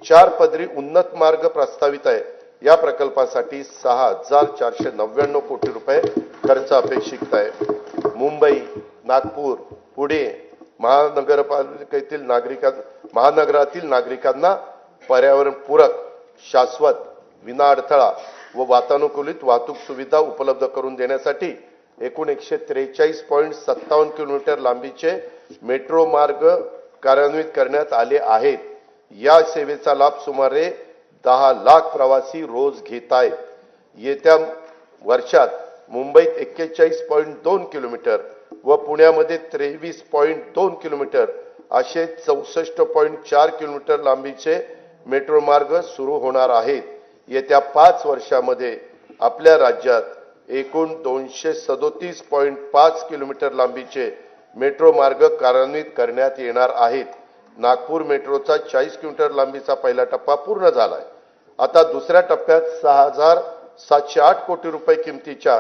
4 पदरी उन्नत मार्ग प्रस्तावित आहे। या प्रकल्पासाठी 6,499 कोटी रुपये खर्च अपेक्षित आहे। मुंबई, नागपूर, पुणे महानगरातील नागरिकांना पर्यावरणपूरक, शाश्वत, विना अडथळा व वातानुकूलित वाहतूक सुविधा उपलब्ध करून देण्यासाठी एकूण 143.57 किलोमीटर लांबीचे मेट्रो मार्ग कार्यान्वित करण्यात आले आहेत। या सेवेचा लाभ सुमारे 10 लाख प्रवासी रोज घेत आहेत। येत्या वर्षात मुंबईत 41.2 किलोमीटर व पुण्यामध्ये 23.2 किलोमीटर असे 64.4 किलोमीटर लांबीचे मेट्रो मार्ग सुरू होणार आहेत। येत्या 5 वर्षांमध्ये आपल्या राज्यात एकूण 237.5 किलोमीटर लांबीचे मेट्रो मार्ग कार्यान्वित करण्यात येणार आहेत। नागपूर मेट्रोचा 40 किलोमीटर लांबीचा पहिला टप्पा पूर्ण झाला आहे। आता दुसऱ्या टप्प्यात 6,708 कोटी रुपये किमतीच्या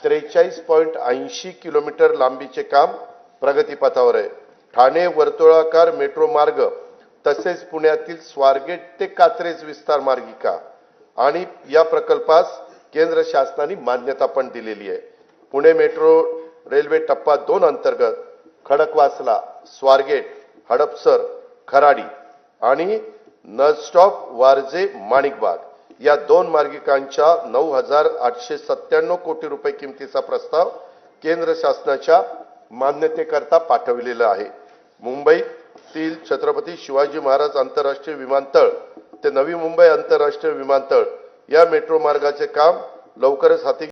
43.80 किलोमीटर लांबीचे काम प्रगतीपथावर आहे। ठाणे वर्तुळाकार मेट्रो मार्ग तसेच पुण्यातील स्वारगेट ते कात्रज विस्तार मार्गिका आणि या प्रकल्पास केंद्र शासनाने मान्यता पण दिलेली आहे। पुणे मेट्रो रेल्वे टप्पा 2 अंतर्गत खडकवासला, स्वारगेट, हडपसर, खराडी आणि नळस्टॉप वारजे माणिकबाग या 2 मार्गिकांच्या 9,897 कोटी रुपये किमतीचा प्रस्ताव केंद्र शासनाच्या मान्यतेकरता पाठविलेला आहे। मुंबईतील छत्रपती शिवाजी महाराज आंतरराष्ट्रीय विमानतळ ते नवी मुंबई आंतरराष्ट्रीय विमानतळ या मेट्रो मार्गाचे काम लवकरच हाती